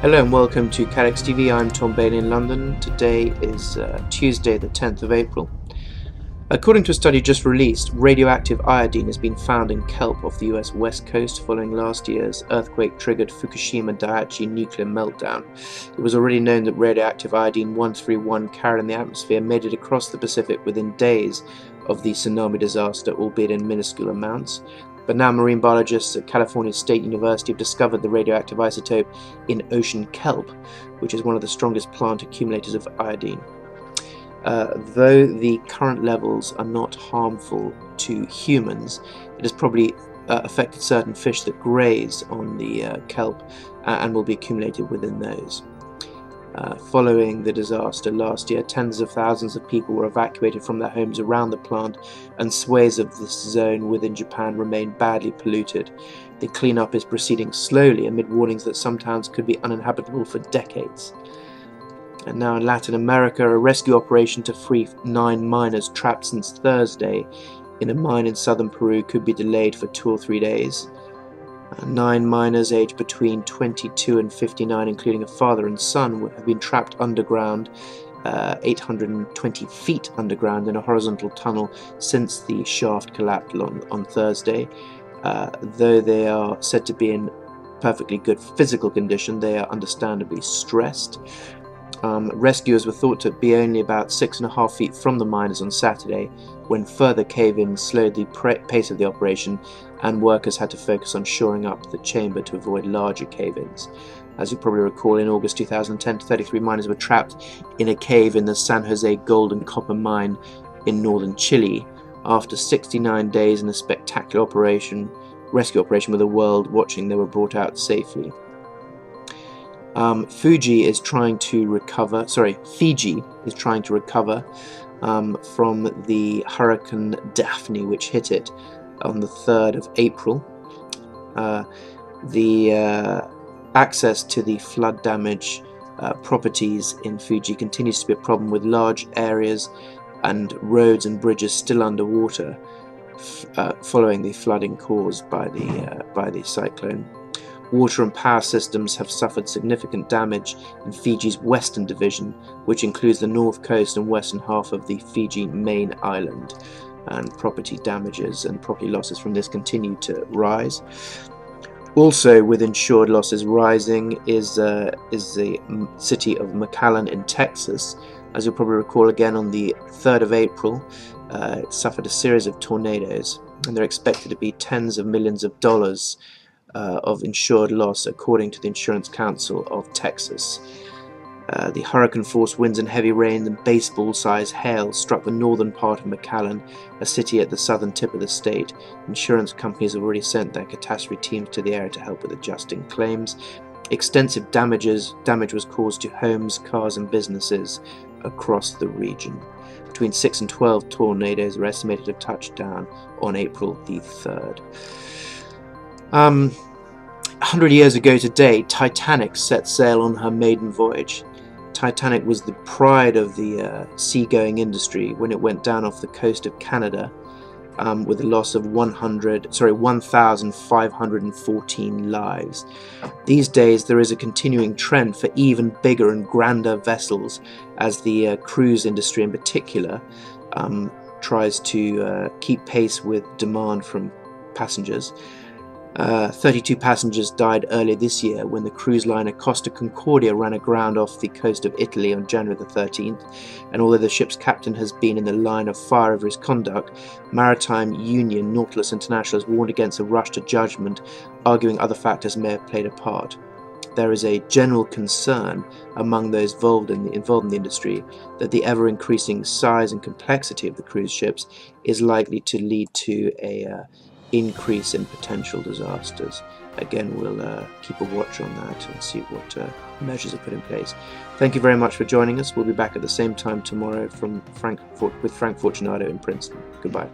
Hello and welcome to CATEX TV. I'm Tom Bailey in London. Today is Tuesday the 10th of April. According to a study just released, radioactive iodine has been found in kelp off the US west coast following last year's earthquake-triggered Fukushima Daiichi nuclear meltdown. It was already known that radioactive iodine-131 carried in the atmosphere made it across the Pacific within days of the tsunami disaster, albeit in minuscule amounts. But now marine biologists at California State University have discovered the radioactive isotope in ocean kelp, which is one of the strongest plant accumulators of iodine. Though the current levels are not harmful to humans, it has probably affected certain fish that graze on the kelp and will be accumulated within those. Following the disaster last year, tens of thousands of people were evacuated from their homes around the plant, and swathes of this zone within Japan remain badly polluted. The cleanup is proceeding slowly amid warnings that some towns could be uninhabitable for decades. And now in Latin America, a rescue operation to free 9 miners trapped since Thursday in a mine in southern Peru could be delayed for 2 or 3 days. 9 miners aged between 22 and 59, including a father and son, have been trapped underground, 820 feet underground in a horizontal tunnel since the shaft collapsed on Thursday. Though they are said to be in perfectly good physical condition, they are understandably stressed. Rescuers were thought to be only about 6.5 feet from the miners on Saturday, when further cave-ins slowed the pace of the operation, and workers had to focus on shoring up the chamber to avoid larger cave-ins. As you probably recall, in August 2010, 33 miners were trapped in a cave in the San Jose gold and copper mine in northern Chile. After 69 days in a spectacular rescue operation with the world watching, they were brought out safely. Fiji is trying to recover from the Hurricane Daphne, which hit it on the 3rd of April. The access to the flood damage properties in Fiji continues to be a problem, with large areas and roads and bridges still underwater following the flooding caused by the cyclone. Water and power systems have suffered significant damage in Fiji's western division, which includes the north coast and western half of the Fiji main island, and property damages and property losses from this continue to rise. Also, with insured losses rising, is the city of McAllen in Texas. As you'll probably recall, again on the 3rd of April, it suffered a series of tornadoes, and they're expected to be tens of millions of dollars of insured loss, according to the Insurance Council of Texas. The hurricane-force winds and heavy rain and baseball-sized hail struck the northern part of McAllen, a city at the southern tip of the state. Insurance companies have already sent their catastrophe teams to the area to help with adjusting claims. Extensive damage was caused to homes, cars and businesses across the region. Between 6 and 12 tornadoes are estimated to touch down on April the 3rd. 100 years ago today, Titanic set sail on her maiden voyage. Titanic was the pride of the seagoing industry when it went down off the coast of Canada, with a loss of 1,514 lives. These days there is a continuing trend for even bigger and grander vessels, as the cruise industry in particular tries to keep pace with demand from passengers. 32 passengers died earlier this year when the cruise liner Costa Concordia ran aground off the coast of Italy on January the 13th, and although the ship's captain has been in the line of fire over his conduct, Maritime Union Nautilus International has warned against a rush to judgment, arguing other factors may have played a part. There is a general concern among those involved in the industry that the ever-increasing size and complexity of the cruise ships is likely to lead to a increase in potential disasters. Again, we'll keep a watch on that and see what measures are put in place. Thank you very much for joining us. We'll be back at the same time tomorrow with Frank Fortunato in Princeton. Goodbye.